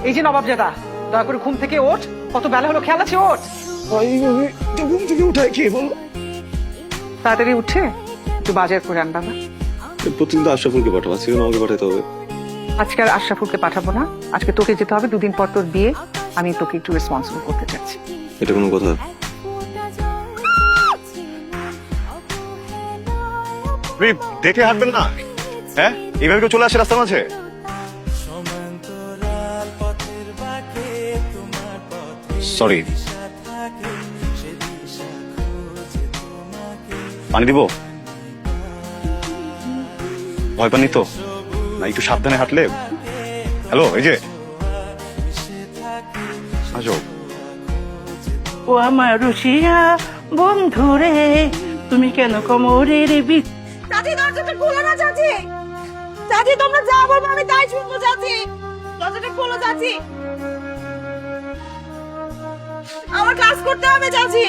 এই যে নবাবজাদা, দয়া করে ঘুম থেকে ওঠ। কত বেলা হলো, খেয়াল আছে? ওঠ। ঘুম থেকে উঠায় কে বলো? তাড়াতাড়ি উঠে একটু বাজার করে আন বাবা। প্রতিদিন তো আশরাফুলকে পাঠাবো, আজকে আমাকে পাঠাতে হবে। আজকে আর আশরাফুলকে পাঠাবো না, আজকে তোকে যেতে হবে। 2 দিন পর তোর বিয়ে, আমি তোকে একটু রেসপন্সিবল করতে চাচ্ছি। এটা কোনো কথা? দেখে হাঁটবেন না, হ্যাঁ? এইভাবে কেউ চলে আসে রাস্তার মাঝে? সরি, পানি দিব? ভয় পানি তো না, একটু সাবধানে হাঁটলে। হ্যালো, এই যে আসো। ও আমার রুশিয়া বন্ধুরে, তুমি কেন কোমরের চাচি দরজাটা খোলো না চাচি। চাচি তোমরা যা বলবে আমি তাই শুনবো চাচি। দরজাটা খোলো চাচি, আমার ক্লাস করতে হবে চাচি।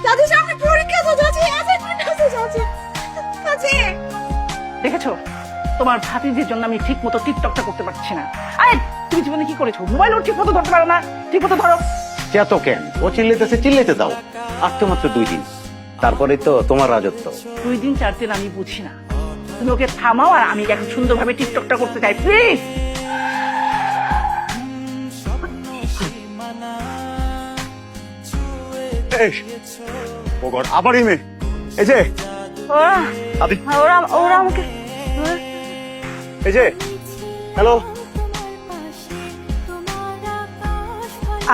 চাচি সামনে পরীক্ষা তো চাচি, অ্যাসাইনমেন্ট আছে চাচি। চাচি দেখেছো, তোমার ভাতিজির জন্য আমি ঠিক মতো টিকটকটা করতে পারছি না। আরে তুমি জীবনে কি করেছো? মোবাইল ঠিক মতো ধরতে পারো না, ঠিক মতো ধরো। চেতো কেন? ও চিল্লাইতেছে, চিল্লাইতে দাও। আর তো মাত্র 2 দিন, তারপরে তো তোমার রাজত্ব। 2 দিন 4 দিন আমি বুঝি না, তুমি ওকে থামাও আর আমি এখন সুন্দরভাবে টিকটকটা করতে চাই, প্লিজ। ও গড, আবার এই মেয়ে। এই যে আদি, ওরা ওরা আমাকে এই যে হ্যালো।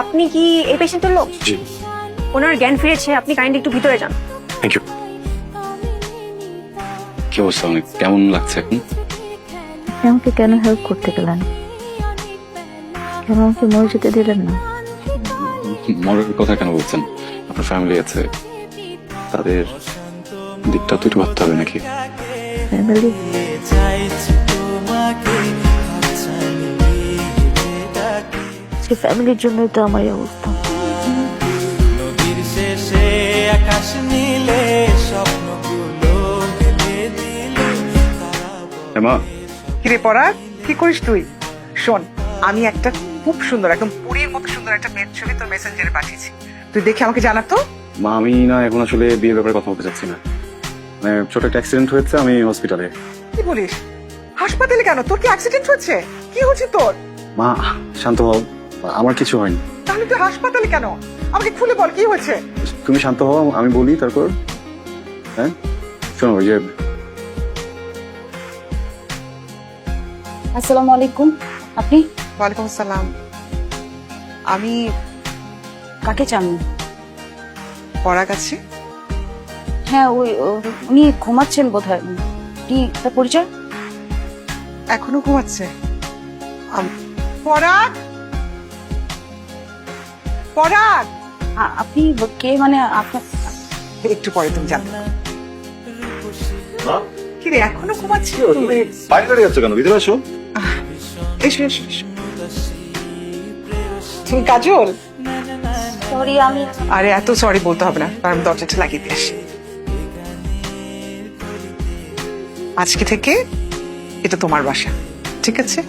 আপনি কি এই পেশেন্টের লোক? ওনার জ্ঞান ফিরেছে, আপনি কাইন্ডলি একটু ভিতরে যান। Thank you. কি অবস্থা, অনেক কেমন লাগছে এখন? আমাকে কেন হেল্প করতে গেলেন? কেন আমাকে মরে যেতে দিলেন না? মরার কথা কেন বলছেন? আপনার ফ্যামিলি আছে, তাদের দিকটা তো একটু ভাবতে হবে নাকি? ফ্যামিলি? আজকে ফ্যামিলির জন্যই তো আমার এই অবস্থা। মা, কিরে পরাগ, কি করিস তুই? শোন, আমি একটা খুব সুন্দর, একদম পুরীর মতো সুন্দর একটা মেয়ের ছবি তোর মেসেঞ্জারে পাঠিয়েছি, তুই দেখে আমাকে জানাতো। মা, আমি না এখন আসলে বিয়ের ব্যাপারে কথা বলতে চাচ্ছি না। মানে ছোট একটা অ্যাক্সিডেন্ট হয়েছে, আমি হসপিটালে। কি বলিস? হাসপাতালে কেন? তোর কি অ্যাক্সিডেন্ট হচ্ছে? কি হচ্ছে তোর? মা শান্ত হও, আমার কিছু হয়নি। তাহলে তুই হাসপাতালে কেন? আমাকে খুলে বল কি হয়েছে। তুমি শান্ত হও, আমি বলি তারপর। হ্যাঁ শোনো, ওই যে আসসালামু আলাইকুম। আপনি? ওয়ালাইকুম আসসালাম। আমি কাকে চান? পরাগ আছি। হ্যাঁ, উনি ঘুমাচ্ছেন বোধহয়। কি তার পরিচয়? এখনো ঘুমাচ্ছে? পরাগ, পরাগ। আপনি কে? মানে আপনার? একটু পরে তুমি জানতে পারবে। কিরে এখনো ঘুমাচ্ছিস? বাইরে দাঁড়িয়ে যাচ্ছ কেন? ভিতরে আসো। এসো এসো এসো। তুমি কাজল? সরি, আমি আরে এত সরি বলতে হবে না, তার দরজাটা লাগিয়ে দিয়ে আসি। আজকে থেকে এটা তোমার বাসা, ঠিক আছে?